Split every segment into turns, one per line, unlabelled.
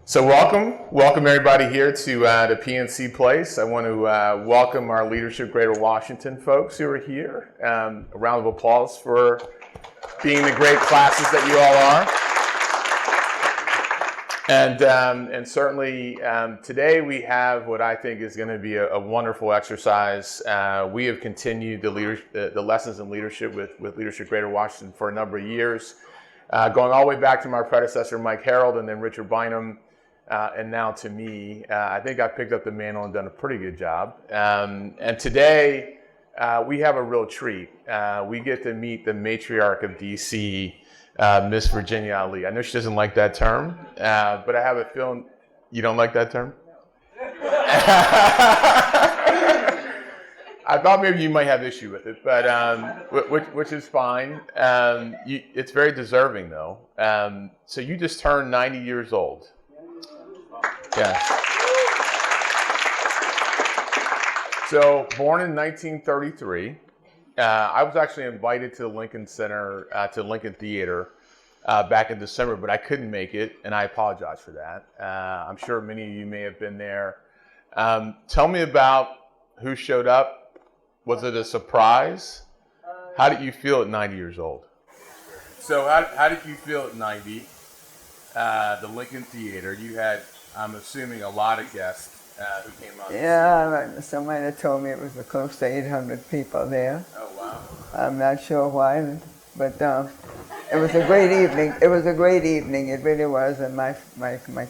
So welcome everybody here to the PNC Place. I want to welcome our Leadership Greater Washington folks who are here. A round of applause for being the great classes that you all are. And certainly today we have what I think is going to be a wonderful exercise. We have continued the lessons in leadership with Leadership Greater Washington for a number of years, going all the way back to my predecessor Mike Harold and then Richard Bynum. And now to me, I think I picked up the mantle and done a pretty good job. And today, we have a real treat. We get to meet the matriarch of DC, Miss Virginia Ali. I know she doesn't like that term, but I have a feeling you don't like that term? I thought maybe you might have issue with it, but which is fine. It's very deserving, though. So you just turned 90 years old. Yeah. So, born in 1933, I was actually invited to the Lincoln Center, to Lincoln Theater back in December, but I couldn't make it, and I apologize for that. I'm sure many of you may have been there. Tell me about who showed up. Was it a surprise? How did you feel at 90 years old? So, how did you feel at 90? The Lincoln Theater, you had, I'm assuming, a lot of guests who came on.
Yeah, somebody told me it was close to 800 people there.
Oh, wow.
I'm not sure why, but it was a great evening. It was a great evening, it really was, and my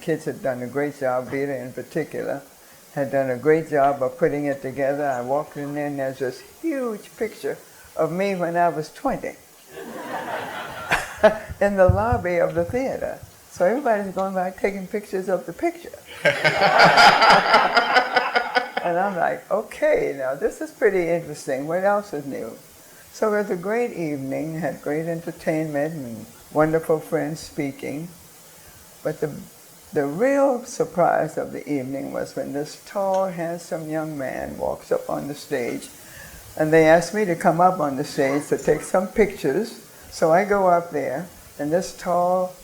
kids had done a great job, Vita in particular, had done a great job of putting it together. I walked in there and there's this huge picture of me when I was 20 in the lobby of the theater. So everybody's going by taking pictures of the picture. And I'm like, okay, now this is pretty interesting. What else is new? So it was a great evening, had great entertainment and wonderful friends speaking. But the real surprise of the evening was when this tall, handsome young man walks up on the stage. And they asked me to come up on the stage to take some pictures. So I go up there, and this tall,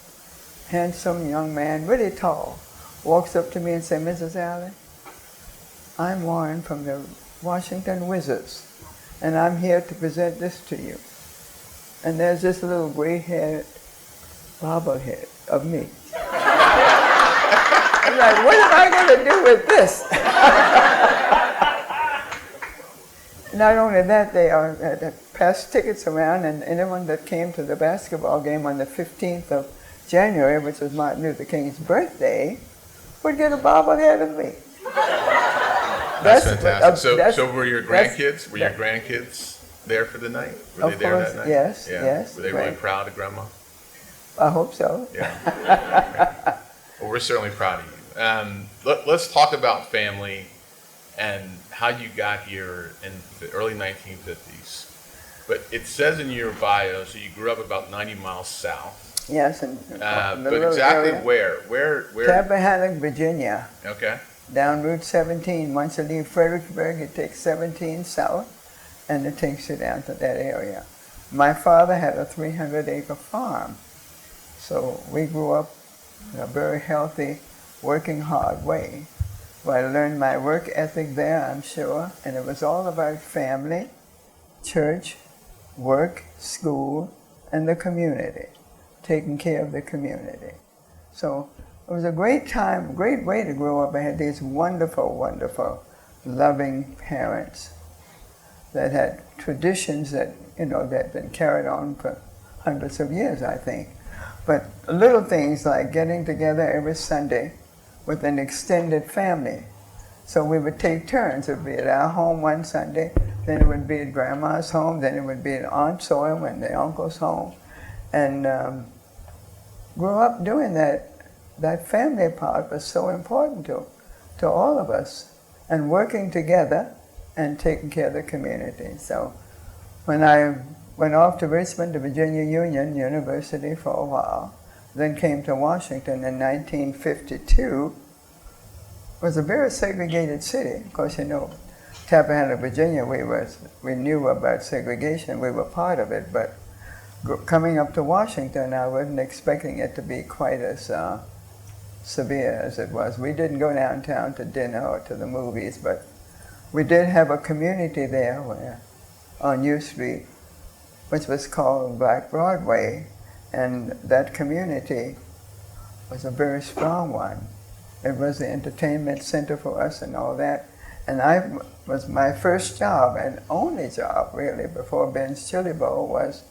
handsome young man, really tall, walks up to me and says, Mrs. Allen, I'm Warren from the Washington Wizards, and I'm here to present this to you. And there's this little gray-haired bobblehead of me. I'm like, what am I going to do with this? Not only that, they passed tickets around, and anyone that came to the basketball game on the 15th of January, which was Martin Luther King's birthday, would get a bobblehead of me.
That's fantastic. So were your grandkids? Were your grandkids there for the night? Were they there that night?
Yes,
yeah.
yes.
Were they really proud of Grandma?
I hope so.
Yeah. Okay. Well, we're certainly proud of you. Let's talk about family and how you got here in the early 1950s. But it says in your bio, so you grew up about 90 miles south.
Yes,
but exactly
area.
Where?
Tappahannock, Virginia.
Okay.
Down Route 17. Once you leave Fredericksburg, it takes 17 south, and it takes you down to that area. My father had a 300-acre farm, so we grew up in a very healthy, working hard way. Well, I learned my work ethic there, I'm sure, and it was all about family, church, work, school, and the community. Taking care of the community. So it was a great time, great way to grow up. I had these wonderful, wonderful, loving parents that had traditions that, that had been carried on for hundreds of years, I think. But little things like getting together every Sunday with an extended family. So we would take turns. It would be at our home one Sunday, then it would be at Grandma's home, then it would be at Aunt Sawyer and the uncle's home. And grew up doing that. That family part was so important to all of us, and working together and taking care of the community. So when I went off to Richmond, to Virginia Union University for a while, then came to Washington in 1952, it was a very segregated city. Of course, Tappahannock, Virginia, we knew about segregation, we were part of it, but coming up to Washington, I wasn't expecting it to be quite as severe as it was. We didn't go downtown to dinner or to the movies, but we did have a community there where, on U Street, which was called Black Broadway, and that community was a very strong one. It was the entertainment center for us and all that. And my first job and only job really before Ben's Chili Bowl was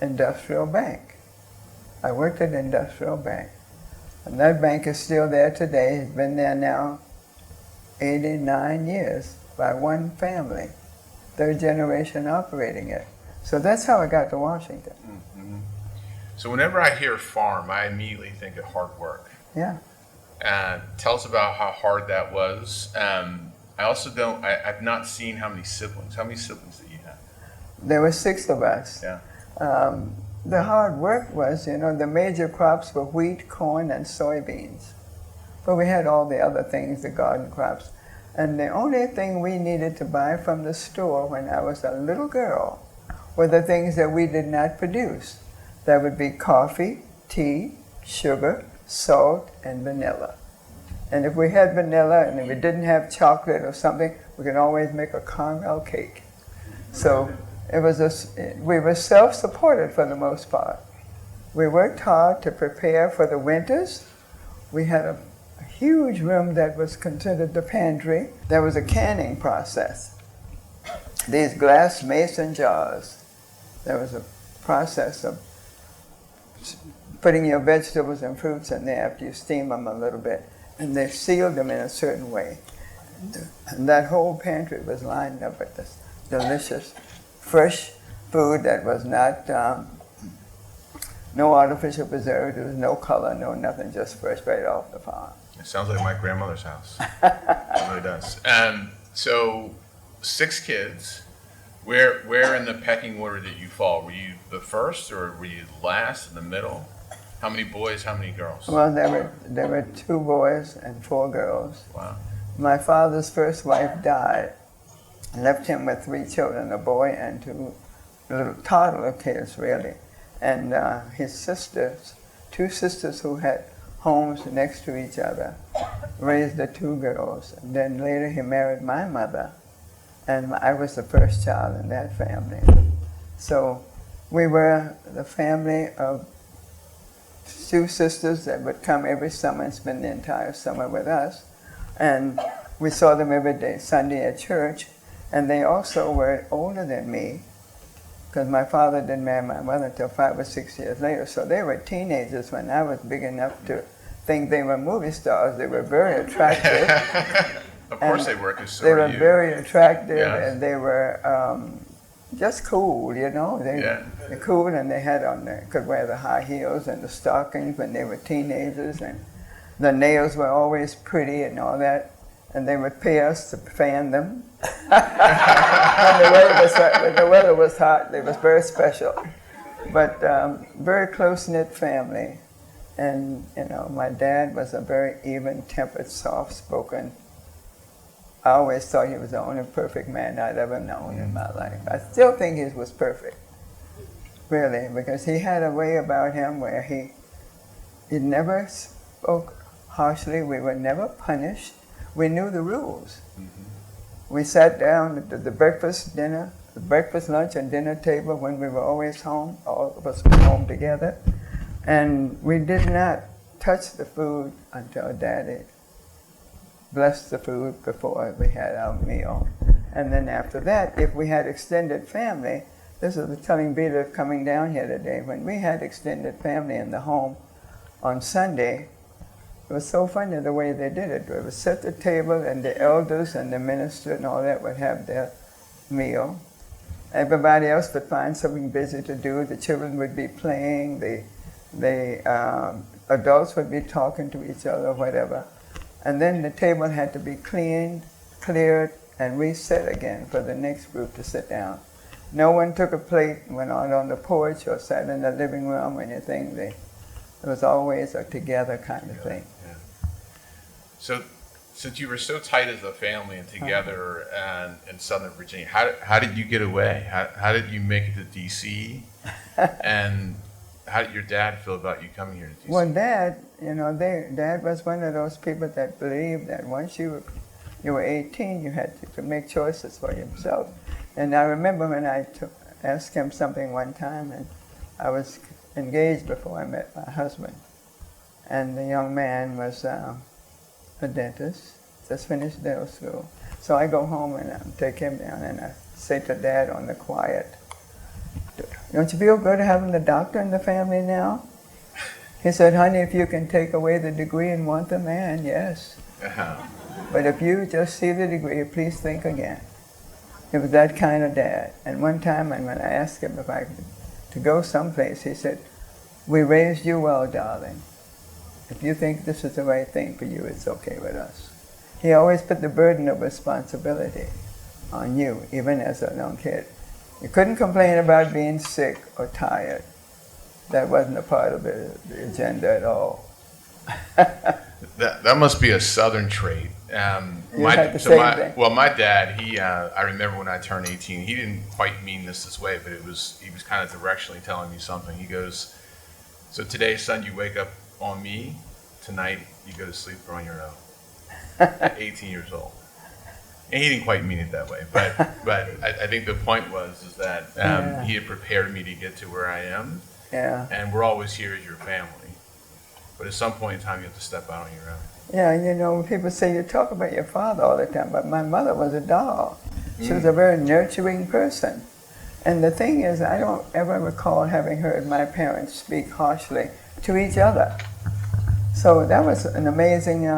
Industrial Bank. I worked at Industrial Bank. And that bank is still there today. It's been there now 89 years by one family, third generation operating it. So that's how I got to Washington.
Mm-hmm. So whenever I hear farm, I immediately think of hard work.
Yeah.
Tell us about how hard that was. I also I've not seen how many siblings. How many siblings did you have?
There were 6 of us.
Yeah.
The hard work was, the major crops were wheat, corn, and soybeans. But we had all the other things, the garden crops. And the only thing we needed to buy from the store when I was a little girl were the things that we did not produce. That would be coffee, tea, sugar, salt, and vanilla. And if we had vanilla and if we didn't have chocolate or something, we could always make a caramel cake. So we were self-supported for the most part. We worked hard to prepare for the winters. We had a huge room that was considered the pantry. There was a canning process. These glass mason jars. There was a process of putting your vegetables and fruits in there after you steam them a little bit. And they sealed them in a certain way. And that whole pantry was lined up with this delicious, fresh food that was not, no artificial preservatives, no color, no nothing, just fresh right off the farm.
It sounds like my grandmother's house. It really does. So 6 kids. Where in the pecking order did you fall? Were you the first, or were you last, in the middle? How many boys, how many girls?
Well, there were 2 boys and 4 girls.
Wow.
My father's first wife died and left him with 3 children, a boy and 2 little toddler kids, really. And his sisters, 2 sisters who had homes next to each other, raised the 2 girls. And then later he married my mother, and I was the first child in that family. So we were the family of 2 sisters that would come every summer and spend the entire summer with us. And we saw them every day, Sunday at church. And they also were older than me, because my father didn't marry my mother until 5 or 6 years later. So they were teenagers when I was big enough to think they were movie stars. They were very attractive.
Of course they were, because so
they
are
were
you.
very attractive,
Yeah.
and they were just cool, They're cool, and they could wear the high heels and the stockings when they were teenagers, and the nails were always pretty and all that, and they would pay us to fan them. When the weather was hot, they was very special. But very close-knit family, and my dad was a very even-tempered, soft-spoken. I always thought he was the only perfect man I'd ever known in my life. I still think he was perfect, really, because he had a way about him where he never spoke harshly. We were never punished. We knew the rules. Mm-hmm. We sat down at the breakfast, lunch, and dinner table when we were always home. All of us were home together. And we did not touch the food until Daddy blessed the food before we had our meal. And then after that, if we had extended family, this is telling Beta coming down here today, when we had extended family in the home on Sunday, it was so funny the way they did it. They would set the table, and the elders and the minister and all that would have their meal. Everybody else would find something busy to do. The children would be playing. The adults would be talking to each other, whatever. And then the table had to be cleaned, cleared, and reset again for the next group to sit down. No one took a plate and went out on the porch or sat in the living room or anything. It was always a together kind of thing.
Yeah. So, since you were so tight as a family and together in Southern Virginia, how did you get away? How did you make it to D.C.? And how did your dad feel about you coming here to DC?
Well, Dad was one of those people that believed that once you were 18, you had to make choices for yourself. And I remember when I asked him something one time, and I was engaged before I met my husband. And the young man was a dentist, just finished dental school. So I go home and take him down, and I say to Dad on the quiet, "Don't you feel good having the doctor in the family now?" He said, "Honey, if you can take away the degree and want the man, yes. But if you just see the degree, please think again." He was that kind of dad. And one time when I asked him if I could to go someplace, he said, "We raised you well, darling. If you think this is the right thing for you, it's okay with us." He always put the burden of responsibility on you, even as a young kid. You couldn't complain about being sick or tired. That wasn't a part of the agenda at all.
That must be a Southern trait. My dad, I remember when I turned 18, he didn't quite mean this way, but he was kind of directionally telling me something. He goes, "So today, son, you wake up on me. Tonight, you go to sleep on your own." At 18 years old. And he didn't quite mean it that way, but I think the point is that he had prepared me to get to where I am.
Yeah.
And we're always here as your family. But at some point in time, you have to step out on your own.
Yeah, people say you talk about your father all the time, but my mother was a doll. She was a very nurturing person. And the thing is, I don't ever recall having heard my parents speak harshly to each other. So that was an amazing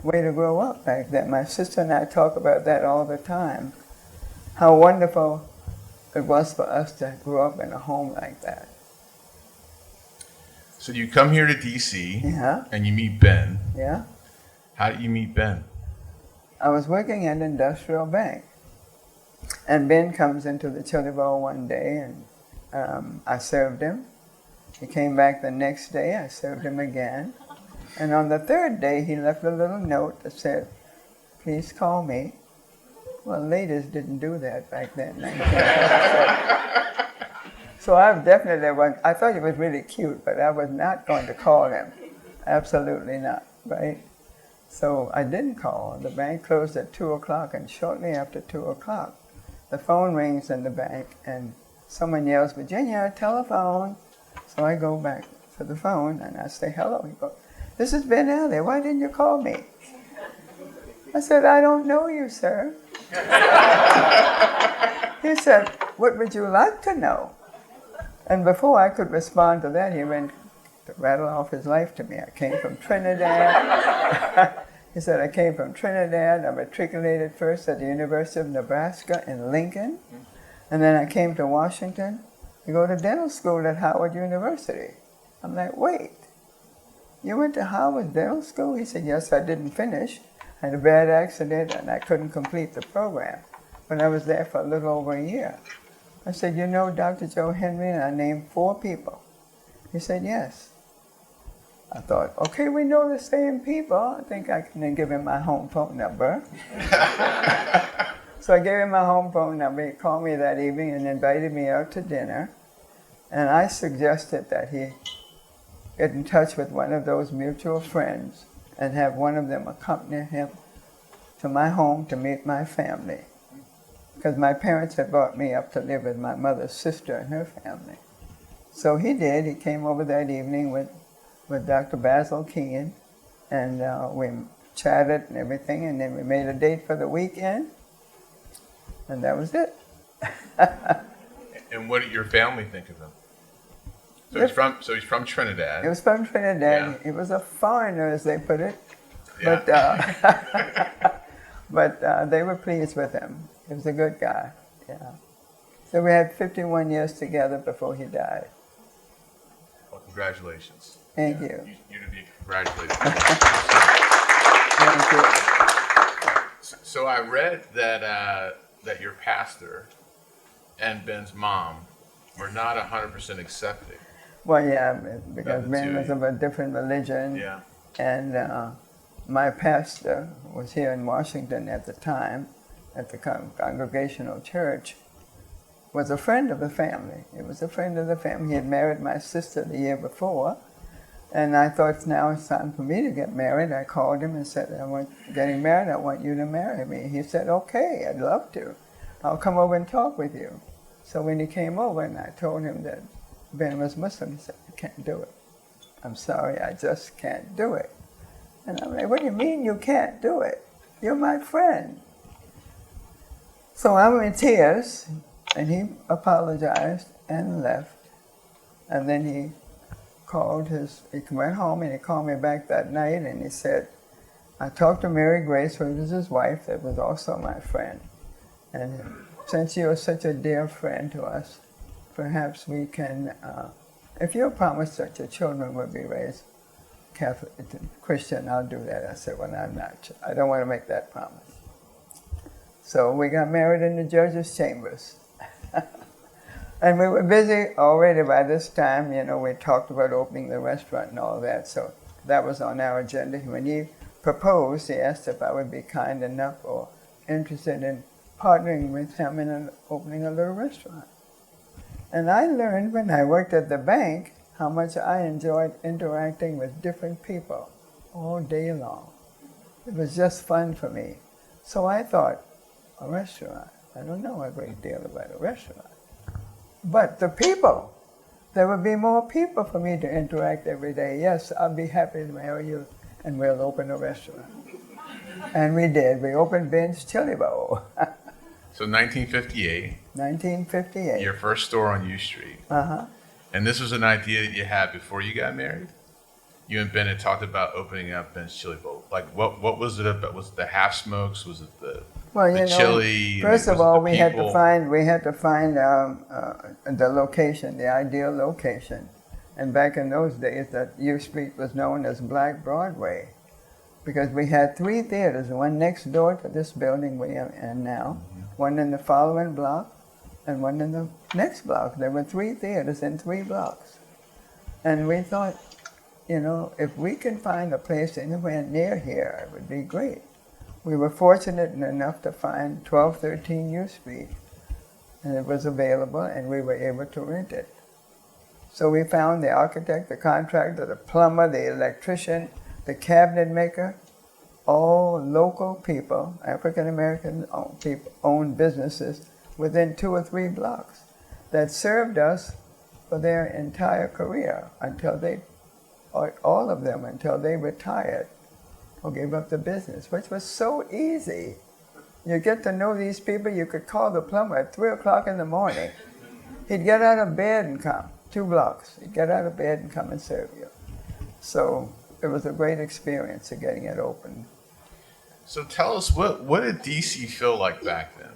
way to grow up back then. My sister and I talk about that all the time. How wonderful it was for us to grow up in a home like that.
So you come here to DC,
Yeah.
and you meet Ben.
Yeah.
How did you meet Ben?
I was working at Industrial Bank, and Ben comes into the chili bowl one day, and I served him. He came back the next day, I served him again. And on the third day, he left a little note that said, "Please call me." Well, ladies didn't do that back then, 1947. So I thought he was really cute, but I was not going to call him. Absolutely not, right? So I didn't call. The bank closed at 2 o'clock, and shortly after 2 o'clock, the phone rings in the bank, and someone yells, "Virginia, telephone." So I go back to the phone, and I say, "Hello." He goes, "This is Ben Alley. Why didn't you call me?" I said, "I don't know you, sir." He said, "What would you like to know?" And before I could respond to that, he went to rattle off his life to me. I came from Trinidad. He said, "I came from Trinidad. I matriculated first at the University of Nebraska in Lincoln. And then I came to Washington to go to dental school at Howard University." I'm like, "Wait, you went to Howard Dental School?" He said, "Yes, I didn't finish. I had a bad accident and I couldn't complete the program. But I was there for a little over a year." I said, "You know Dr. Joe Henry?" And I named 4 people. He said, "Yes." I thought, okay, we know the same people. I think I can then give him my home phone number. So I gave him my home phone number. He called me that evening and invited me out to dinner. And I suggested that he get in touch with one of those mutual friends and have one of them accompany him to my home to meet my family. Because my parents had brought me up to live with my mother's sister and her family. So he did. He came over that evening with Dr. Basil Keegan, and we chatted and everything, and then we made a date for the weekend, and that was it.
And what did your family think of him? So he's from Trinidad.
He was from Trinidad.
Yeah.
He was a foreigner, as they put it.
Yeah.
But they were pleased with him. He was a good guy. Yeah. So we had 51 years together before he died.
Well, congratulations.
Thank you.
You're to be congratulated.
Thank you.
So I read that your pastor and Ben's mom were not 100% accepting.
Well, yeah, because
the
Ben
two
was of a different religion.
Yeah.
And my pastor was here in Washington at the time, at the Congregational Church. was a friend of the family. He was a friend of the family. He had married my sister the year before. And I thought, now it's time for me to get married. I called him and said, getting married, I want you to marry me. He said, okay, I'd love to. I'll come over and talk with you. So when he came over and I told him that Ben was Muslim, he said, I can't do it. I'm sorry, I just can't do it. And I'm like, what do you mean you can't do it? You're my friend. So I'm in tears, and he apologized and left. And then he went home and he called me back that night and he said, I talked to Mary Grace, who was his wife, that was also my friend. And since you're such a dear friend to us, perhaps we can, if you promise that your children will be raised Catholic, Christian, I'll do that. I said, well, I'm not. I don't want to make that promise. So we got married in the judge's chambers. And we were busy already by this time. You know, we talked about opening the restaurant and all that. So that was on our agenda. When he proposed, he asked if I would be kind enough or interested in partnering with him in opening a little restaurant. And I learned when I worked at the bank how much I enjoyed interacting with different people all day long. It was just fun for me. So I thought, a restaurant, I don't know a great deal about a restaurant. But the people, there would be more people for me to interact every day. Yes, I'll be happy to marry you and we'll open a restaurant. And we did. We opened Ben's Chili Bowl.
So 1958.
1958.
Your first store on U Street.
Uh-huh.
And this was an idea that you had before you got married? You and Ben had talked about opening up Ben's Chili Bowl. Like, what was it about? Was it the half smokes? Was it the chili?
First of all, we had to find the location, the ideal location. And back in those days, that U Street was known as Black Broadway, because we had 3 theaters, one next door to this building we are in now, one in the following block, and one in the next block. There were 3 theaters in 3 blocks. And we thought, you know, if we can find a place anywhere near here, it would be great. We were fortunate enough to find 1213 U Street, and it was available, and we were able to rent it. So we found the architect, the contractor, the plumber, the electrician, the cabinet maker, all local people, African-American people, owned businesses within 2 or 3 blocks that served us for their entire career until all of them until they retired or gave up the business, which was so easy. You get to know these people. You could call the plumber at 3 o'clock in the morning. He'd get out of bed and come, 2 blocks. He'd get out of bed and come and serve you. So it was a great experience of getting it open.
So tell us, what did DC feel like back then?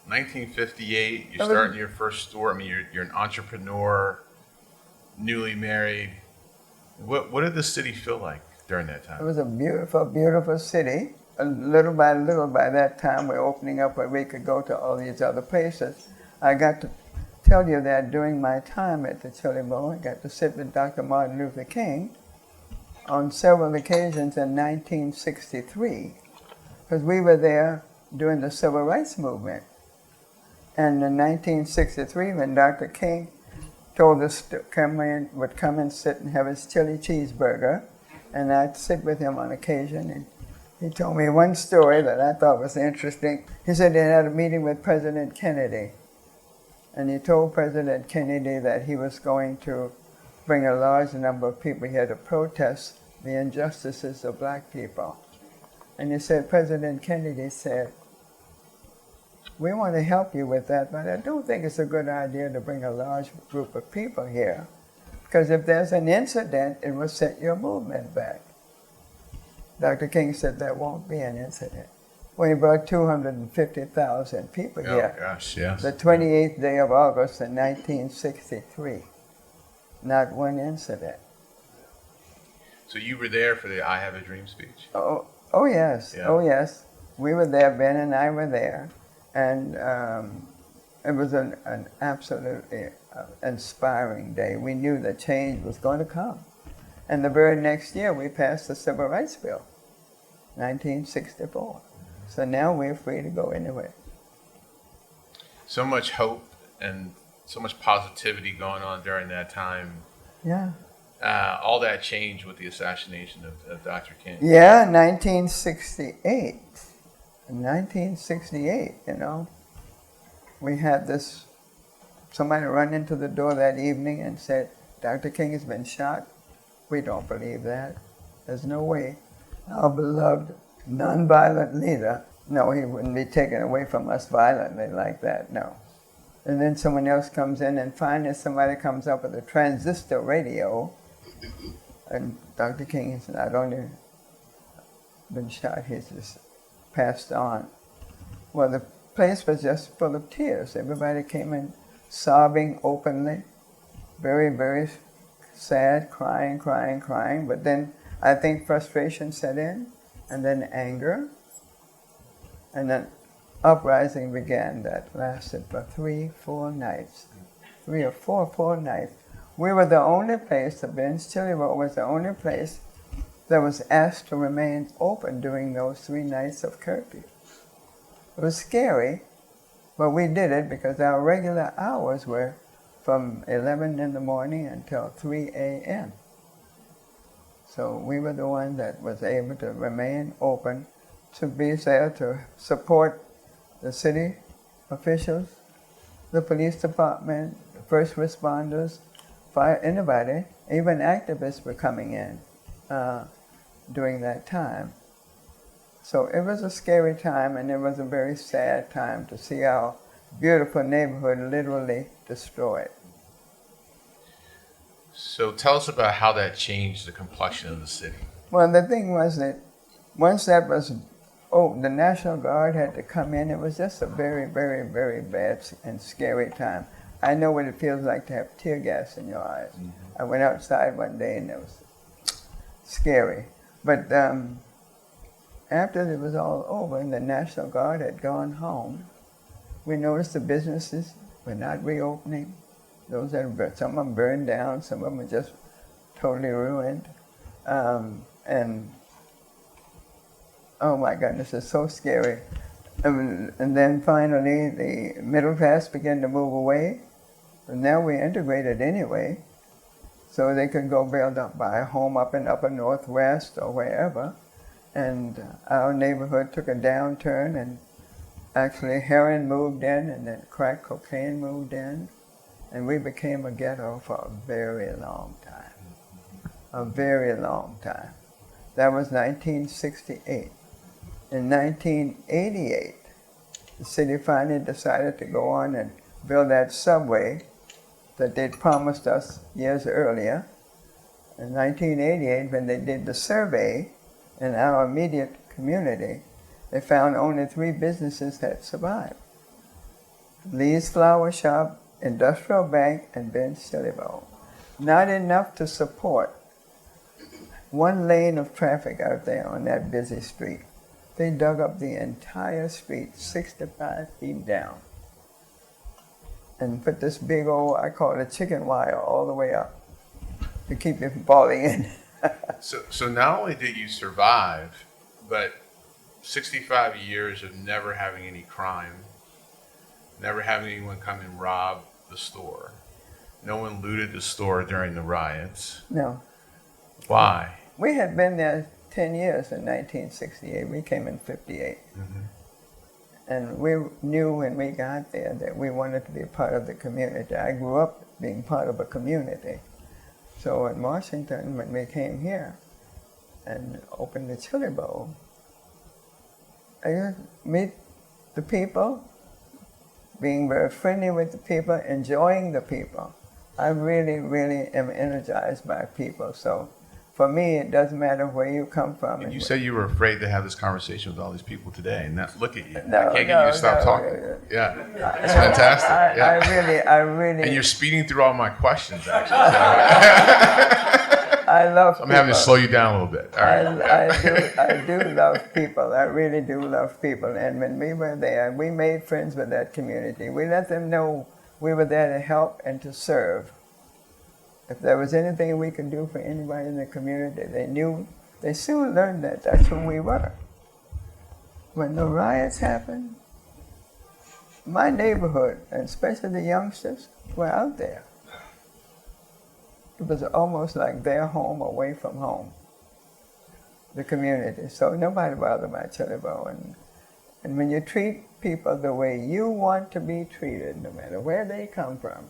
1958, you're starting your first store. I mean, you're an entrepreneur, newly married. What did the city feel like during that time?
It was a beautiful, beautiful city. Little by that time, we're opening up where we could go to all these other places. I got to tell you that during my time at the Chili Bowl, I got to sit with Dr. Martin Luther King on several occasions in 1963, because we were there during the Civil Rights Movement. And in 1963, when Dr. King told us to would come and sit and have his chili cheeseburger, and I'd sit with him on occasion, and he told me one story that I thought was interesting. He said he had a meeting with President Kennedy, and he told President Kennedy that he was going to bring a large number of people here to protest the injustices of black people. And he said, President Kennedy said, we want to help you with that, but I don't think it's a good idea to bring a large group of people here, because if there's an incident, it will set your movement back. Dr. King said there won't be an incident. Well, he brought 250,000 people here.
Oh, gosh, yes.
The 28th day of August in 1963. Not one incident.
So you were there for the I Have a Dream speech?
Oh yes.
Yeah.
Oh, yes. We were there, Ben and I were there. And it was an absolutely inspiring day. We knew that change was going to come. And the very next year, we passed the Civil Rights Bill, 1964. So now we're free to go anywhere.
So much hope and so much positivity going on during that time.
Yeah.
All that changed with the assassination of Dr. King.
Yeah, 1968. 1968, you know. We had this, somebody run into the door that evening and said, Dr. King has been shot. We don't believe that. There's no way. Our beloved nonviolent leader, no, he wouldn't be taken away from us violently like that, no. And then someone else comes in, and finally somebody comes up with a transistor radio, and Dr. King has not only been shot, he's just passed on. Well, the place was just full of tears. Everybody came in sobbing openly, very, very sad, crying, crying, crying. But then I think frustration set in, and then anger, and then uprising began that lasted for 3-4 nights. 3 or 4 nights. We were the only place, the Ben's Chili Bowl was the only place that was asked to remain open during those 3 nights of curfew. It was scary, but we did it because our regular hours were from 11 in the morning until 3 a.m. So we were the one that was able to remain open, to be there to support the city officials, the police department, the first responders, fire, anybody, even activists were coming in during that time. So it was a scary time, and it was a very sad time to see our beautiful neighborhood literally destroyed.
So tell us about how that changed the complexion of the city.
Well, the thing was that once that was, the National Guard had to come in. It was just a very, very, very bad and scary time. I know what it feels like to have tear gas in your eyes. Mm-hmm. I went outside one day and it was scary. But after it was all over and the National Guard had gone home, we noticed the businesses were not reopening. Those that some of them burned down, some of them were just totally ruined. And oh my goodness, it's so scary. And then finally, the middle class began to move away. And now we're integrated anyway, so they could go buy a home up in Upper Northwest or wherever. And our neighborhood took a downturn, and actually heroin moved in, and then crack cocaine moved in. And we became a ghetto for a very long time. A very long time. That was 1968. In 1988, the city finally decided to go on and build that subway that they'd promised us years earlier. In 1988, when they did the survey in our immediate community, they found only 3 businesses had survived. Lee's Flower Shop, Industrial Bank, and Ben's Chili Bowl. Not enough to support 1 lane of traffic out there on that busy street. They dug up the entire street 65 feet down and put this big old, I call it a chicken wire, all the way up to keep it from falling in.
So not only did you survive, but 65 years of never having any crime, never having anyone come and rob the store. No one looted the store during the riots.
No.
Why?
We had been there 10 years in 1968. We came in 58. Mm-hmm. And we knew when we got there that we wanted to be part of the community. I grew up being part of a community. So in Washington, when we came here and opened the Chili Bowl, I meet the people, being very friendly with the people, enjoying the people. I really, really am energized by people. So for me, it doesn't matter where you come from.
And you said you were afraid to have this conversation with all these people today, and now look at you. I can't get you to stop talking. Yeah, it's fantastic.
I really.
And you're speeding through all my questions, actually.
I love people.
I'm having to slow you down a little bit. All right.
I do love people. I really do love people. And when we were there, we made friends with that community. We let them know we were there to help and to serve. If there was anything we could do for anybody in the community, they soon learned that that's who we were. When the riots happened, my neighborhood, and especially the youngsters, were out there. It was almost like their home away from home, the community. So nobody bothered by Chili Bowl. And when you treat people the way you want to be treated, no matter where they come from,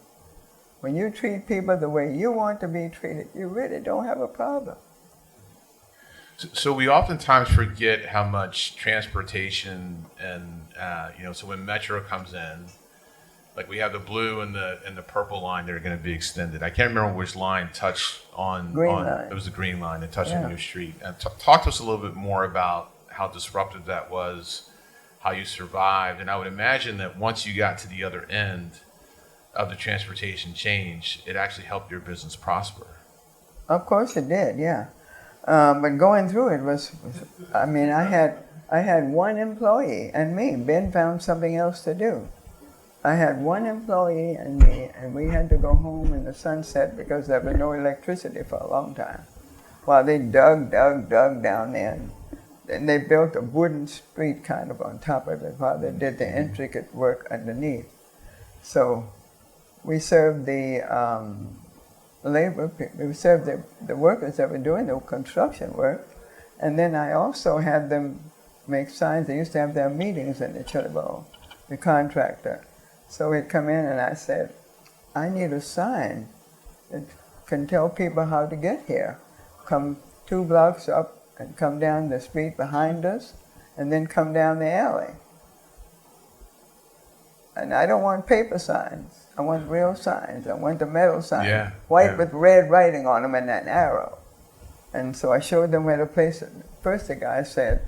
when you treat people the way you want to be treated, you really don't have a problem.
So we oftentimes forget how much transportation and so when Metro comes in, like we have the blue and the purple line that are going to be extended. I can't remember which line touched on.
Green line.
It was the green line that touched on
Yeah.
your street. And talk to us a little bit more about how disruptive that was, how you survived, and I would imagine that once you got to the other end of the transportation change, it actually helped your business prosper.
Of course it did, yeah. But going through it was I mean, I had one employee and me. Ben found something else to do. I had one employee and me, and we had to go home in the sunset because there was no electricity for a long time. While they dug down there, and they built a wooden street kind of on top of it while they did the intricate work underneath. So we served the labor people, we served the workers that were doing the construction work, and then I also had them make signs. They used to have their meetings in the Chili Bowl, the contractor. So he'd come in and I said, I need a sign that can tell people how to get here. Come 2 blocks up and come down the street behind us, and then come down the alley. And I don't want paper signs. I want real signs. I want the metal signs, white with red writing on them and an arrow. And so I showed them where to place it. First the guy said,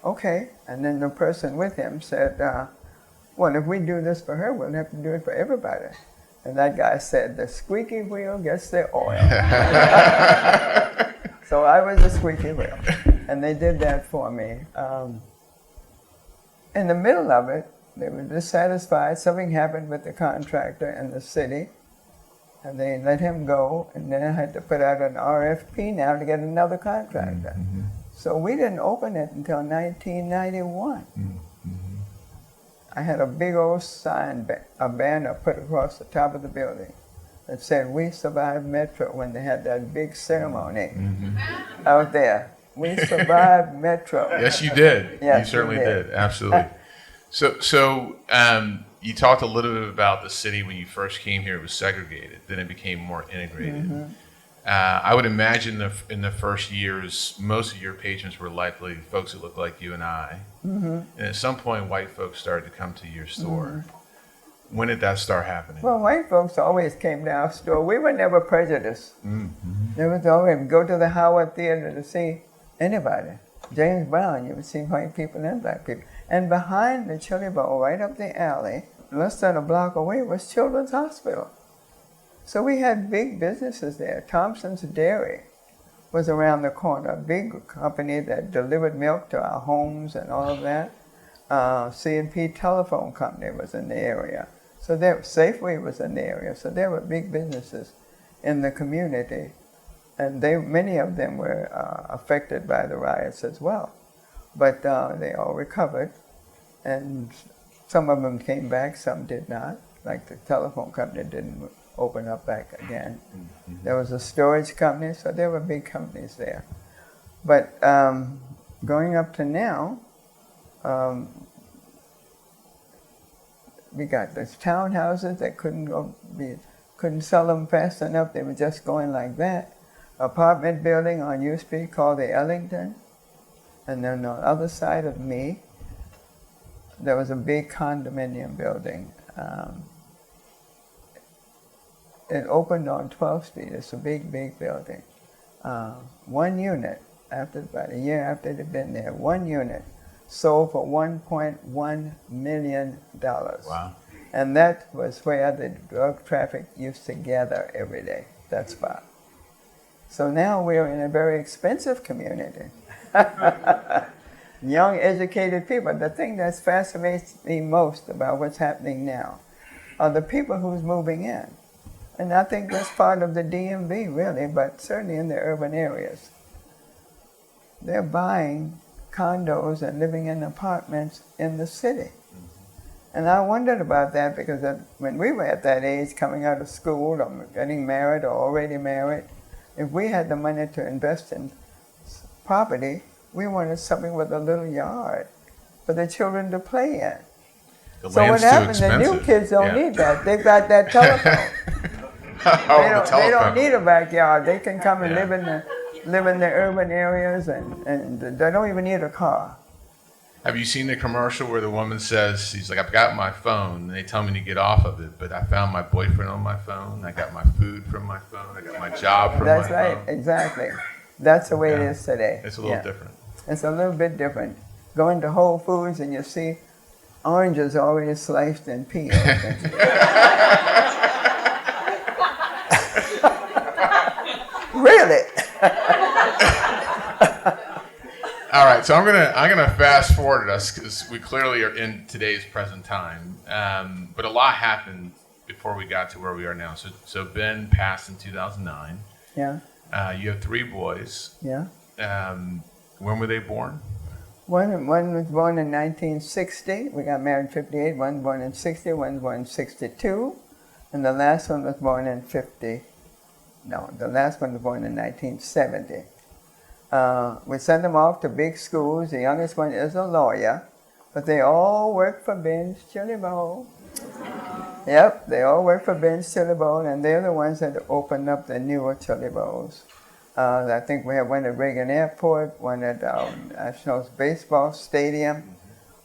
okay. And then the person with him said, well, if we do this for her, we'll have to do it for everybody. And that guy said, the squeaky wheel gets the oil. So I was the squeaky wheel. And they did that for me. In the middle of it, they were dissatisfied. Something happened with the contractor in the city, and they let him go, and then I had to put out an RFP now to get another contractor. Mm-hmm. So we didn't open it until 1991. Mm-hmm. I had a big old sign, a banner put across the top of the building that said, "We survived Metro," when they had that big ceremony out there. We survived Metro.
Yes, you did.
Yes,
you certainly did. Absolutely. So you talked a little bit about the city when you first came here. It was segregated. Then it became more integrated. Mm-hmm. I would imagine in the first years, most of your patrons were likely folks that looked like you and I. Mm-hmm. And at some point, white folks started to come to your store. Mm-hmm. When did that start happening?
Well, white folks always came to our store. We were never prejudiced. Mm-hmm. There was always, go to the Howard Theater to see anybody. James Brown, you would see white people and black people. And behind the Chili Bowl, right up the alley, less than a block away, was Children's Hospital. So we had big businesses there. Thompson's Dairy was around the corner, a big company that delivered milk to our homes and all of that. C&P Telephone Company was in the area. So Safeway was in the area. So there were big businesses in the community. And many of them were affected by the riots as well. But they all recovered. And some of them came back, some did not. Like the telephone company didn't open up back again. Mm-hmm. There was a storage company, so there were big companies there. But going up to now, we got those townhouses that couldn't sell them fast enough. They were just going like that. Apartment building on U Street called the Ellington. And then on the other side of me, there was a big condominium building. It opened on 12th Street. It's a big, big building. One unit, about a year after it had been there, one unit sold for $1.1 million.
Wow.
And that was where the drug traffic used to gather every day, that spot. So now we're in a very expensive community. Young, educated people. The thing that fascinates me most about what's happening now are the people who's moving in. And I think that's part of the DMV, really, but certainly in the urban areas. They're buying condos and living in apartments in the city. And I wondered about that because when we were at that age, coming out of school or getting married or already married, if we had the money to invest in property, we wanted something with a little yard for the children to play in.
The
So what
land's too
happened? The new
expensive.
kids don't
Yeah.
need that. They've got that telephone.
Oh,
They
the
don't
telephone.
need a backyard. They can come and
Yeah.
live in the urban areas, and they don't even need a car.
Have you seen the commercial where the woman says, she's like, I've got my phone, and they tell me to get off of it, but I found my boyfriend on my phone, I got my food from my phone, I got my job from
That's
my
right,
phone.
exactly. That's the way it
Yeah.
is today.
It's a little
Yeah.
different.
It's a little bit different. Go into Whole Foods and you see oranges already sliced and peeled. Really?
All right, so I'm gonna fast forward us because we clearly are in today's present time, but a lot happened before we got to where we are now. So Ben passed in 2009.
Yeah,
You have 3 boys.
yeah.
When were they born?
One was born in 1960. We got married in 58. One born in 60. One born in 62. And the last one was born in 50. No, the last one was born in 1970. We sent them off to big schools. The youngest one is a lawyer, but they all work for Ben's Chili Bowl. Yep, they all work for Ben's Chili Bowl, and they're the ones that opened up the newer Chili Bowls. I think we have one at Reagan Airport, one at Nationals Baseball Stadium,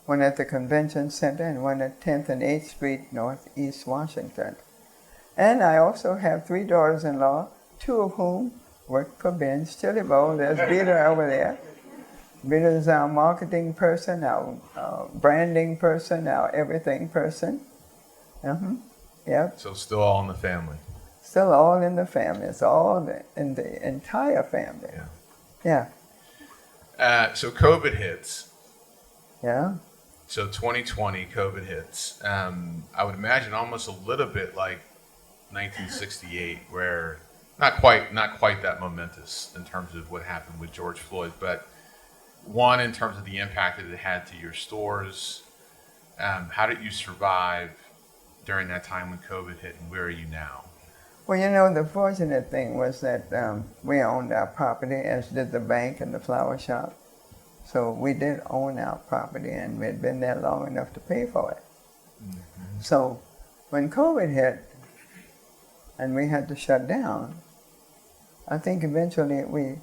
one at the Convention Center, and one at 10th and 8th Street, Northeast Washington. And I also have 3 daughters-in-law, 2 of whom work for Ben's Chili Bowl. There's Beta over there. Beta is our marketing person, our branding person, our everything person. Yep.
So still all in the family.
Still all in the family. It's all in the entire family.
Yeah.
Yeah.
So COVID hits.
Yeah.
So 2020, COVID hits. I would imagine almost a little bit like 1968, where not quite that momentous in terms of what happened with George Floyd, but one in terms of the impact that it had to your stores. How did you survive during that time when COVID hit, and where are you now?
Well, you know, the fortunate thing was that we owned our property, as did the bank and the flower shop. So we did own our property, and we'd been there long enough to pay for it. Mm-hmm. So when COVID hit and we had to shut down, I think eventually we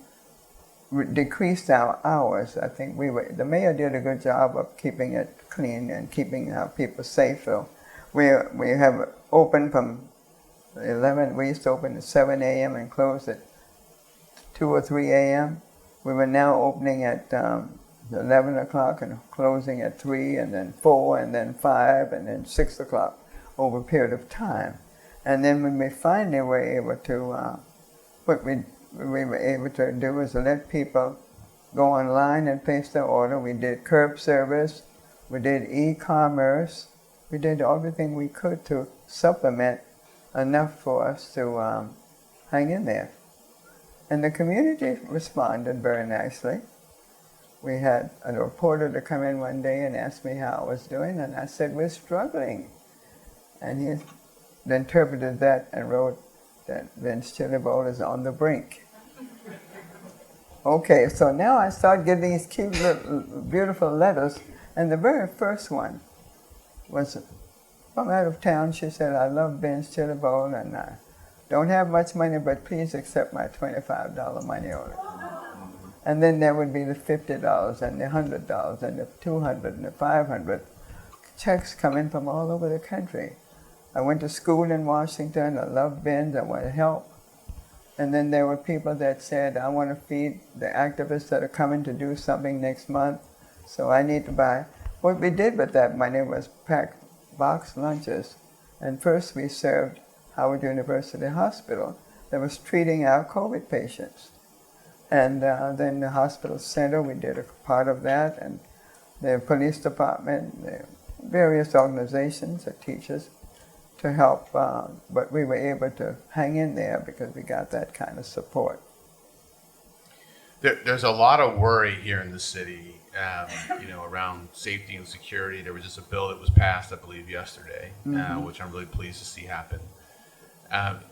decreased our hours. I think the mayor did a good job of keeping it clean and keeping our people safe. So we have opened from 11, we used to open at 7 a.m. and close at 2 or 3 a.m. We were now opening at 11 o'clock and closing at 3, and then 4, and then 5, and then 6 o'clock over a period of time. And then when we finally were able to, what we were able to do was to let people go online and place their order. We did curb service, we did e-commerce, we did everything we could to supplement enough for us to hang in there. And the community responded very nicely. We had a reporter to come in one day and ask me how I was doing, and I said, we're struggling. And he interpreted that and wrote that Ben's Chili Bowl is on the brink. Okay, so now I start getting these cute, little, beautiful letters, and the very first one was from out of town. She said, I love Ben's Chili Bowl, and I don't have much money, but please accept my $25 money order. And then there would be the $50 and the $100 and the $200 and the $500 checks coming from all over the country. I went to school in Washington. I love Ben's. I want to help. And then there were people that said, I want to feed the activists that are coming to do something next month, so I need to buy. What we did with that money was pack box lunches. And first we served Howard University Hospital that was treating our COVID patients. And then the hospital center, we did a part of that, and the police department, the various organizations that teach us to help, but we were able to hang in there because we got that kind of support.
There's a lot of worry here in the city, around safety and security. There was just a bill that was passed, I believe, yesterday, which I'm really pleased to see happen.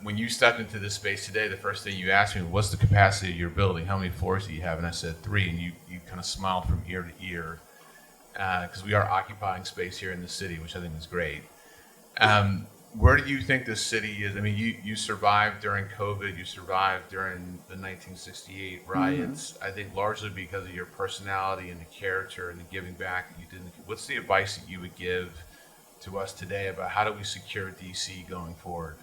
When you stepped into this space today, the first thing you asked me, what's the capacity of your building? How many floors do you have? And I said 3, and you kind of smiled from ear to ear, because we are occupying space here in the city, which I think is great. Where do you think the city is? I mean, you survived during COVID, you survived during the 1968 riots, I think largely because of your personality and the character and the giving back that you did. What's the advice that you would give to us today about how do we secure DC going forward?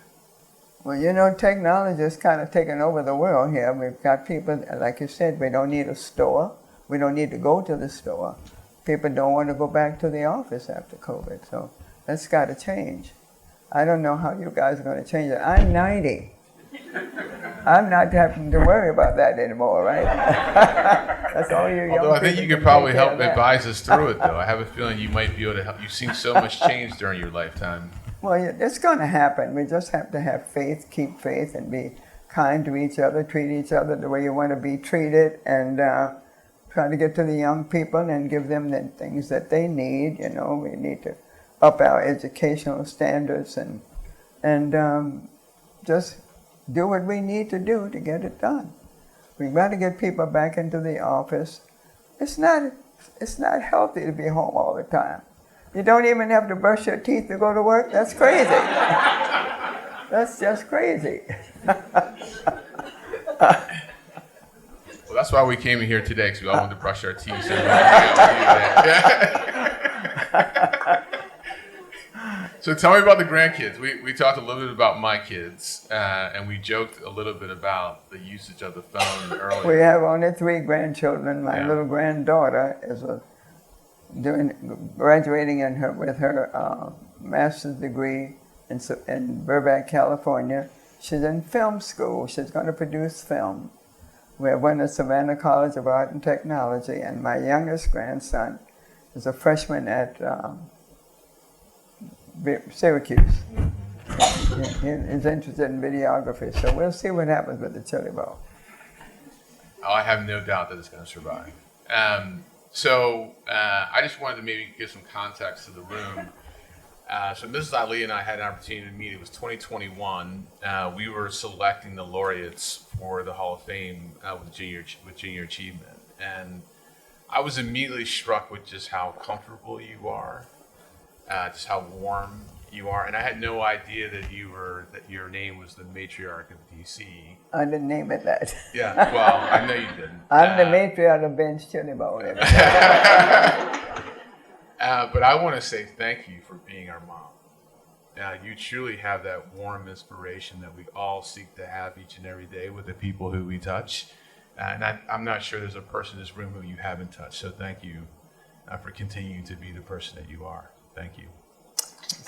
Well, technology is kind of taking over the world here. We've got people, like you said, we don't need a store. We don't need to go to the store. People don't want to go back to the office after COVID, so that's got to change. I don't know how you guys are going to change it. I'm 90. I'm not having to worry about that anymore, right? That's all you young
Although I think
people
you could
can
probably
take care
help
of that.
advise us through it, though. I have a feeling you might be able to help. You've seen so much change during your lifetime.
Well, it's going to happen. We just have to have faith, keep faith, and be kind to each other, treat each other the way you want to be treated, and try to get to the young people and give them the things that they need. We need to up our educational standards and just do what we need to do to get it done. We've got to get people back into the office. It's not healthy to be home all the time. You don't even have to brush your teeth to go to work? That's crazy. That's just crazy.
Well, that's why we came in here today, because we all wanted to brush our teeth. So, we were able to do that. So tell me about the grandkids. We talked a little bit about my kids, and we joked a little bit about the usage of the phone earlier.
We have only 3 grandchildren. My
Yeah.
little granddaughter is graduating with her master's degree in Burbank, California. She's in film school. She's going to produce film. We have one at Savannah College of Art and Technology, and my youngest grandson is a freshman at Syracuse. He's interested in videography, so we'll see what happens with the Chili Bowl.
Oh, I have no doubt that it's going to survive. So I just wanted to maybe give some context to the room. So Mrs. Ali and I had an opportunity to meet. It was 2021. We were selecting the laureates for the Hall of Fame with junior achievement, and I was immediately struck with just how comfortable you are, just how warm you are, and I had no idea that your name was the matriarch of DC.
I didn't name it that.
Yeah, well, I know you didn't.
I'm the matriarch of Ben's Chili Bowl.
But I want to say thank you for being our mom. You truly have that warm inspiration that we all seek to have each and every day with the people who we touch. And I'm not sure there's a person in this room who you haven't touched. So thank you for continuing to be the person that you are. Thank you.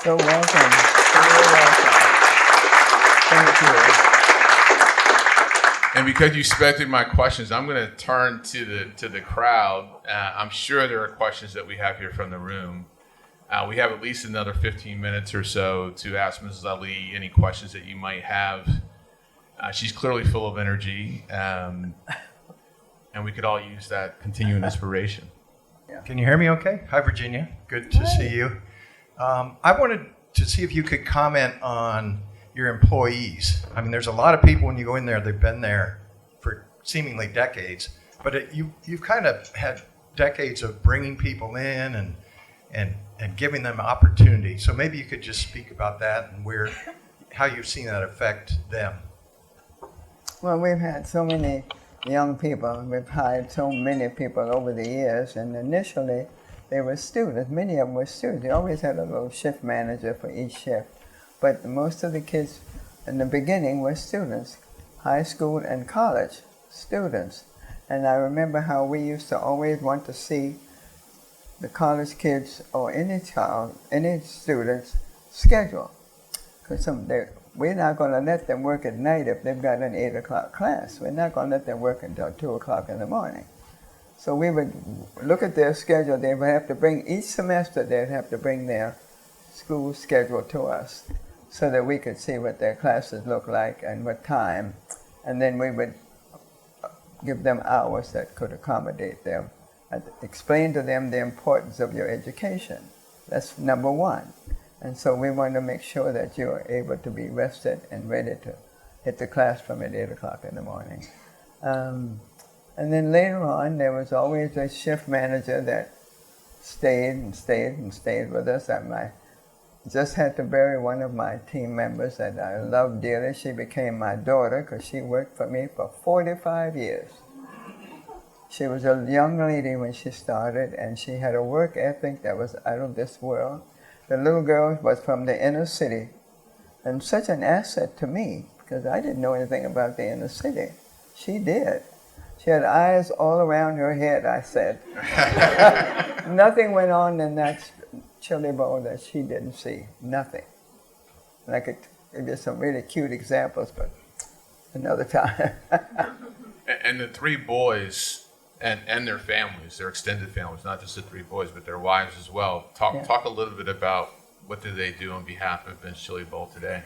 So welcome. So welcome. Thank you.
And because you expected my questions, I'm going to turn to the crowd. I'm sure there are questions that we have here from the room. We have at least another 15 minutes or so to ask Mrs. Ali any questions that you might have. She's clearly full of energy, and we could all use that continuing inspiration.
Can you hear me okay? Hi, Virginia. Good to see you. I wanted to see if you could comment on your employees. I mean, there's a lot of people when you go in there, they've been there for seemingly decades, but you've kind of had decades of bringing people in and giving them opportunity. So maybe you could just speak about that and how you've seen that affect them.
Well, we've had so many young people. We've hired so many people over the years, and initially they were students. Many of them were students. They always had a little shift manager for each shift. But most of the kids in the beginning were students, high school and college students. And I remember how we used to always want to see the college kids or any student's schedule. Because we're not going to let them work at night if they've got an 8 o'clock class. We're not going to let them work until 2 o'clock in the morning. So we would look at their schedule. They would have to bring, each semester they'd have to bring their school schedule to us so that we could see what their classes look like and what time. And then we would give them hours that could accommodate them. And explain to them the importance of your education. That's number one. And so we want to make sure that you're able to be rested and ready to hit the classroom at 8 o'clock in the morning. And then later on, there was always a shift manager that stayed and stayed and stayed with us. I just had to bury one of my team members that I loved dearly. She became my daughter because she worked for me for 45 years. She was a young lady when she started, and she had a work ethic that was out of this world. The little girl was from the inner city, and such an asset to me because I didn't know anything about the inner city. She did. She had eyes all around her head, I said. Nothing went on in that chili bowl that she didn't see. Nothing. And I could give you some really cute examples, but another time.
And the three boys and their families, their extended families, not just the three boys, but their wives as well. Talk a little bit about what do they do on behalf of Ben's Chili Bowl today.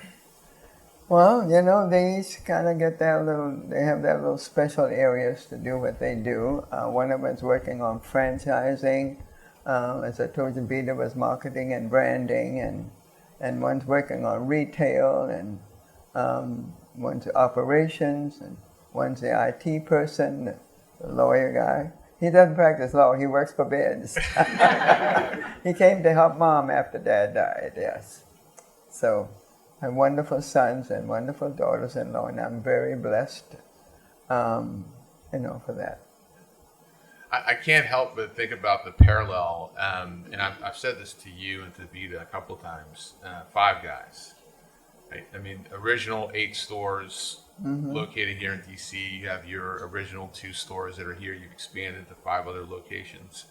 Well, you know, they each kind of get they have their little special areas to do what they do. One of them is working on franchising. As I told you, Beta was marketing and branding, and one's working on retail, and one's operations, and one's the IT person, the lawyer guy. He doesn't practice law, he works for bids. He came to help Mom after Dad died, yes. So, I have wonderful sons and wonderful daughters-in-law, and I'm very blessed, for that.
I can't help but think about the parallel, and I've said this to you and to Vita a couple of times, Five Guys. Right? I mean, original 8 stores located here in D.C. You have your original 2 stores that are here. You've expanded to 5 other locations.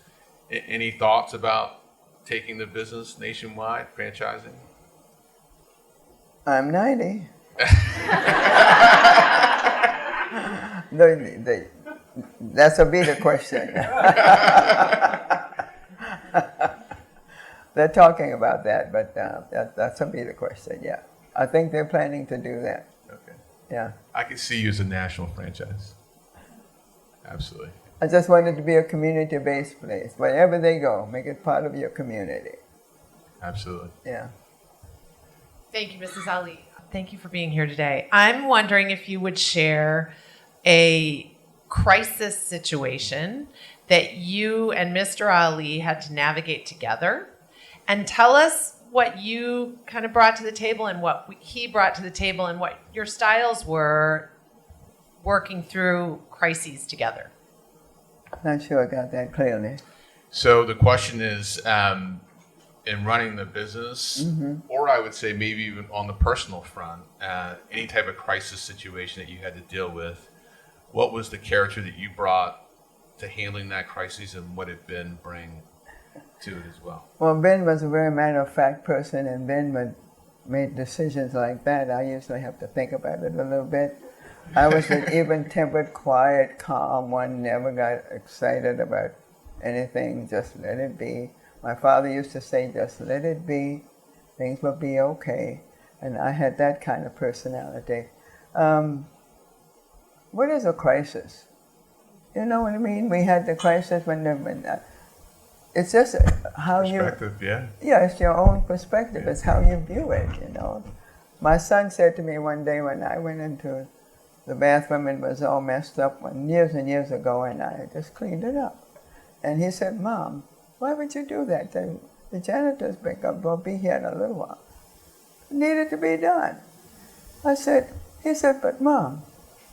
Any thoughts about taking the business nationwide, franchising?
I'm 90. That's a bigger question. They're talking about that, but that's a bigger question, yeah. I think they're planning to do that.
Okay.
Yeah.
I can see you as a national franchise. Absolutely.
I just want it to be a community-based place. Wherever they go, make it part of your community.
Absolutely.
Yeah.
Thank you, Mrs. Ali. Thank you for being here today. I'm wondering if you would share a crisis situation that you and Mr. Ali had to navigate together, and tell us what you kind of brought to the table and what he brought to the table and what your styles were working through crises together.
Not sure I got that clearly.
So the question is, in running the business, or I would say maybe even on the personal front, any type of crisis situation that you had to deal with, what was the character that you brought to handling that crisis, and what did Ben bring to it as well?
Well, Ben was a very matter-of-fact person, and Ben would make decisions like that. I usually have to think about it a little bit. I was an even-tempered, quiet, calm one, never got excited about anything, just let it be. My father used to say, just let it be, things will be okay. And I had that kind of personality. What is a crisis? You know what I mean? We had the crisis when it's just how
Perspective, yeah.
Yeah, it's your own perspective. It's how you view it, you know. My son said to me one day when I went into the bathroom and was all messed up years and years ago, and I just cleaned it up. And he said, Mom, why would you do that? The janitor's will be here in a little while. It needed to be done. He said, but Mom,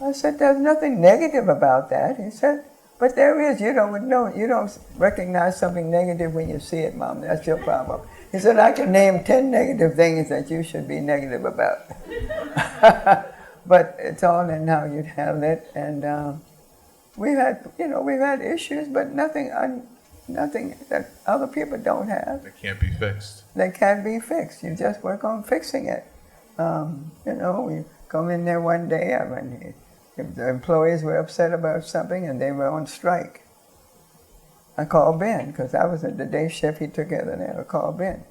I said, there's nothing negative about that. He said, but there is. You don't recognize something negative when you see it, Mom. That's your problem. He said, I can name 10 negative things that you should be negative about. But it's all in how you handle it. And we've had issues, but nothing that other people don't have.
It can't be fixed.
They can't be fixed. You just work on fixing it. We come in there one day when the employees were upset about something and they were on strike. I called Ben because I was at the day shift. He took it and I called Ben.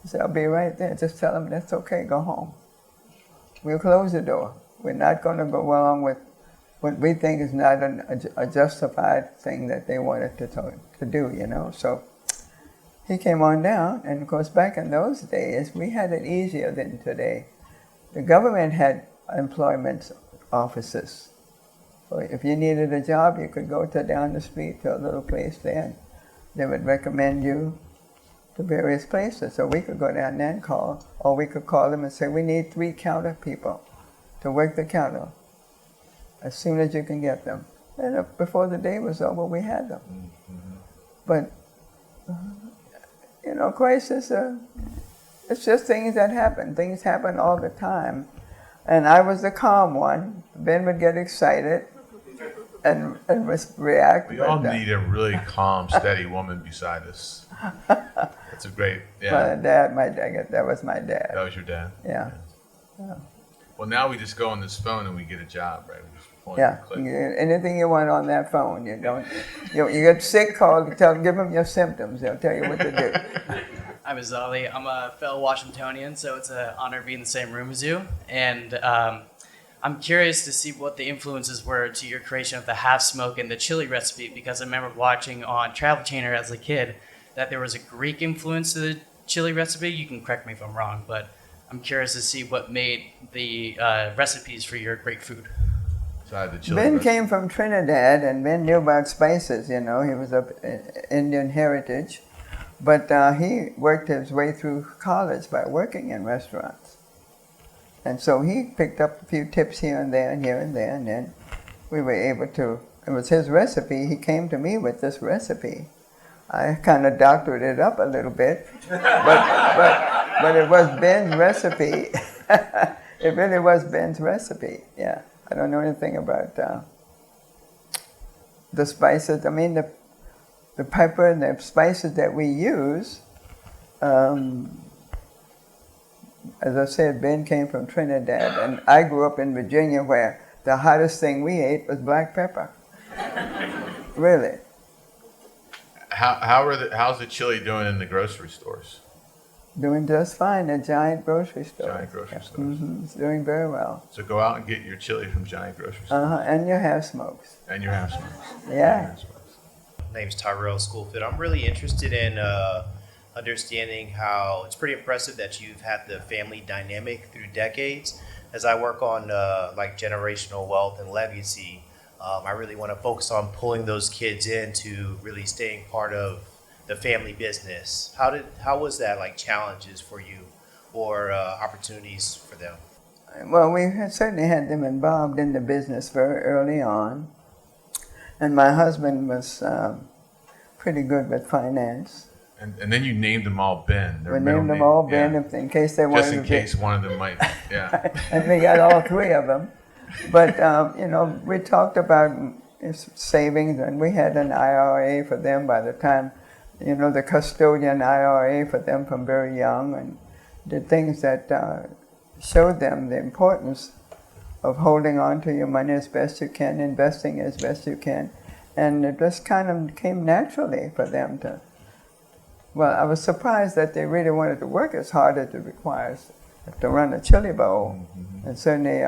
He said, I'll be right there. Just tell them that's okay. Go home. We'll close the door. We're not going to go along with what we think is not a justified thing that they wanted to do, you know. So he came on down, and of course back in those days we had it easier than today. The government had employment offices. So if you needed a job, you could go down the street to a little place there, and they would recommend you to various places. So we could go down there and call, or we could call them and say, we need 3 counter people to work the counter as soon as you can get them. And before the day was over, we had them. But, you know, crisis, it's just things that happen. Things happen all the time. And I was the calm one. Ben would get excited and react.
We all need a really calm, steady woman beside us. That's a great,
My dad, that was my dad.
That was your dad?
Yeah.
Well, now we just go on this phone and we get a job, right? We just point
Yeah,
and click.
anything you want on that phone. You don't. You get sick, give them your symptoms. They'll tell you what to do.
I'm Azali. I'm a fellow Washingtonian, so it's an honor to be in the same room as you. And I'm curious to see what the influences were to your creation of the half smoke and the chili recipe, because I remember watching on Travel Channel as a kid that there was a Greek influence to the chili recipe. You can correct me if I'm wrong, but I'm curious to see what made the recipes for your Greek food.
Besides the chili
Ben
recipe.
came from Trinidad, and Ben knew about spices. You know, he was of Indian heritage, but he worked his way through college by working in restaurants, and so he picked up a few tips here and there, and then we were able to. It was his recipe. He came to me with this recipe. I kind of doctored it up a little bit, but it was Ben's recipe. It really was Ben's recipe. Yeah, I don't know anything about the spices. I mean, the pepper and the spices that we use. As I said, Ben came from Trinidad, and I grew up in Virginia, where the hottest thing we ate was black pepper. Really.
How's the chili doing in the grocery stores?
Doing just fine at Giant grocery stores.
Giant grocery stores.
It's doing very well.
So go out and get your chili from Giant grocery stores
And your half smokes.
and your half smokes.
Yeah.
My name's Tyrell Schoolfit. I'm really interested in understanding how it's pretty impressive that you've had the family dynamic through decades. As I work on like generational wealth and legacy, I really want to focus on pulling those kids into really staying part of the family business. How was that, like, challenges for you or opportunities for them?
Well, we certainly had them involved in the business very early on. And my husband was pretty good with finance.
And then you named them all Ben. Their
We
middle
named them
name,
all
yeah.
Ben in case they wanted
Just in
to
case one of them might, yeah.
and we got all 3 of them. But, you know, we talked about savings, and we had an IRA for them by the time, you know, the custodian IRA for them from very young, and did things that showed them the importance of holding on to your money as best you can, investing as best you can. And it just kind of came naturally for them to. Well, I was surprised that they really wanted to work as hard as it requires to run a chili bowl. And certainly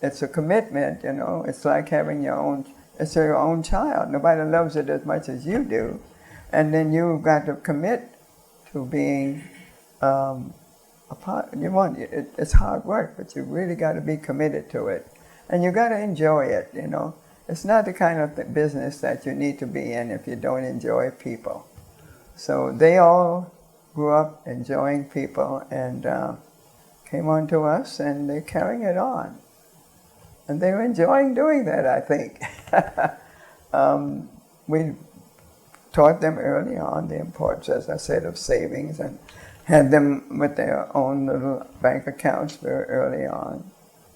it's a commitment, you know. It's like having it's your own child. Nobody loves it as much as you do. And then you've got to commit to being a part. It's hard work, but you really got to be committed to it. And you got to enjoy it, you know. It's not the kind of business that you need to be in if you don't enjoy people. So they all grew up enjoying people and came on to us, and they're carrying it on. And they were enjoying doing that, I think. We taught them early on the importance, as I said, of savings, and had them with their own little bank accounts very early on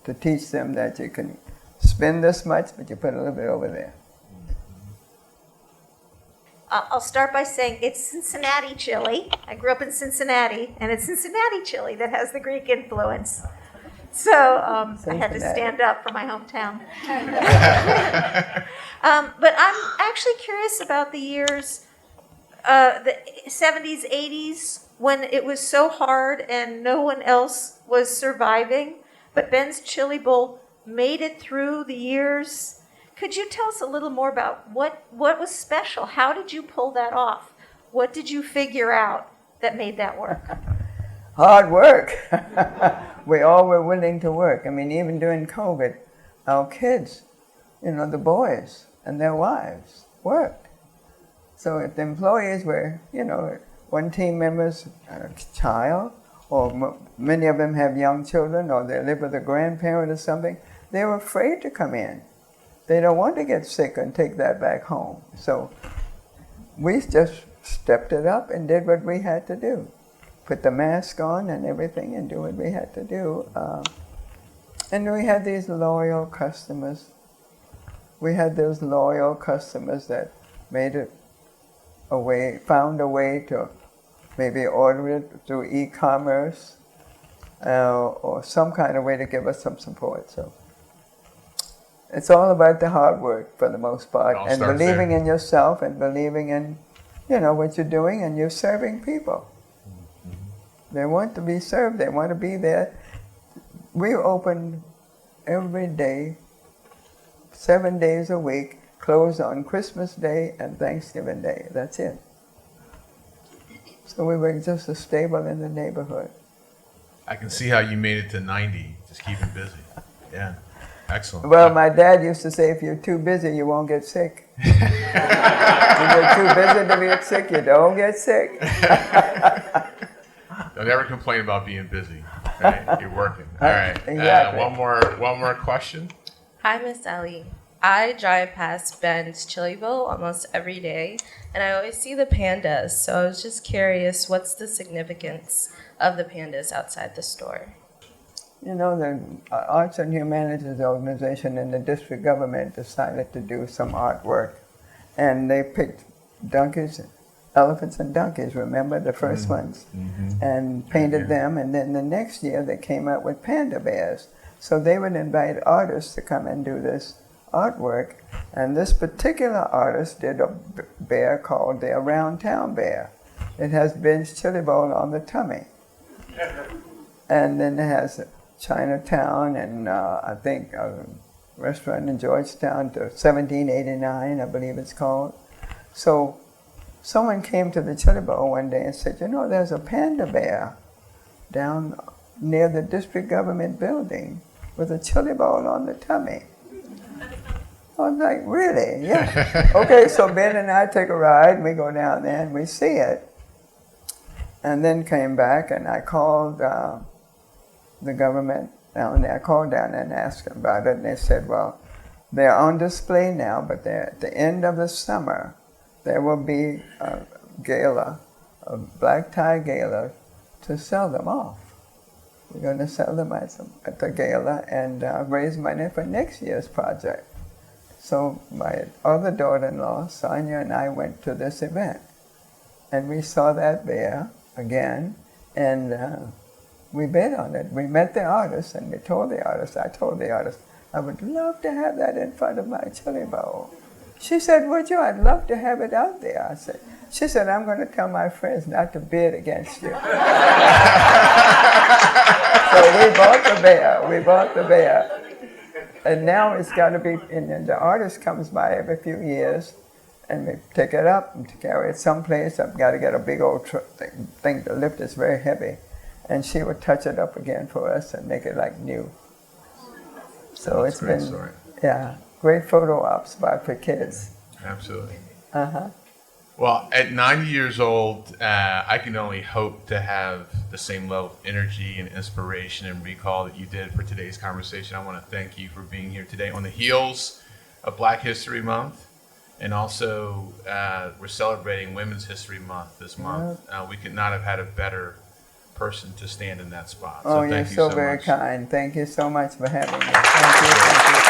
to teach them that you can spend this much, but you put a little bit over there.
I'll start by saying it's Cincinnati chili. I grew up in Cincinnati, and it's Cincinnati chili that has the Greek influence. So I had to stand up for my hometown. But I'm actually curious about the years, the 70s, 80s, when it was so hard and no one else was surviving. But Ben's Chili Bowl made it through the years. Could you tell us a little more about what was special? How did you pull that off? What did you figure out that made that work?
Hard work. We all were willing to work. I mean, even during COVID, our kids, the boys and their wives worked. So if the employees were, one team member's child, or many of them have young children, or they live with a grandparent or something, they were afraid to come in. They don't want to get sick and take that back home. So we just stepped it up and did what we had to do. Put the mask on and everything and do what we had to do. And we had these loyal customers. We had those loyal customers that found a way to maybe order it through e-commerce or some kind of way to give us some support. So it's all about the hard work for the most part, and believing in yourself and believing in, what you're doing, and you're serving people. They want to be served. They want to be there. We open every day, 7 days a week, closed on Christmas Day and Thanksgiving Day. That's it. So we were just a stable in the neighborhood.
I can see how you made it to 90, just keeping busy. Yeah, excellent.
Well, my dad used to say, if you're too busy, you won't get sick. When you're too busy to get sick, you don't get sick.
Don't ever complain about being busy. Right? You're working. All right.
Exactly.
One more question.
Hi, Miss Ellie. I drive past Ben's Chilibo almost every day, and I always see the pandas. So I was just curious, what's the significance of the pandas outside the store?
The Arts and Humanities Organization in the district government decided to do some artwork, and they picked elephants and donkeys, remember the first ones, and painted them, and then the next year they came out with panda bears. So they would invite artists to come and do this artwork, and this particular artist did a bear called the Around Town Bear. It has Ben's Chili Bowl on the tummy, and then it has Chinatown, and I think a restaurant in Georgetown to 1789, I believe it's called. So someone came to the Chili Bowl one day and said, there's a panda bear down near the district government building with a chili bowl on the tummy. I was like, really? Yeah. Okay, so Ben and I take a ride, and we go down there, and we see it. And then came back, and I called the government down there. I called down there and asked them about it, and they said, well, they're on display now, but they're at the end of the summer, there will be a gala, a black tie gala, to sell them off. We're going to sell them at the gala and raise money for next year's project. So my other daughter-in-law, Sonia, and I went to this event. And we saw that bear again, and we bid on it. We met the artist, and I told the artist, I would love to have that in front of my chili bowl. She said, would you? I'd love to have it out there. She said, I'm going to tell my friends not to bid against you. So we bought the bear. And now it's got to be, and the artist comes by every few years, and we pick it up and carry it someplace. I've got to get a big old thing to lift. It's very heavy. And she would touch it up again for us and make it like new. So it's been, story. Yeah, great photo ops for kids.
Absolutely.
Uh-huh.
Well, at 90 years old, I can only hope to have the same level of energy and inspiration and recall that you did for today's conversation. I want to thank you for being here today on the heels of Black History Month, and also we're celebrating Women's History Month this month. We could not have had a better person to stand in that spot. So
you're
thank you so
very
much.
kind. Thank you so much for having me. Thank you.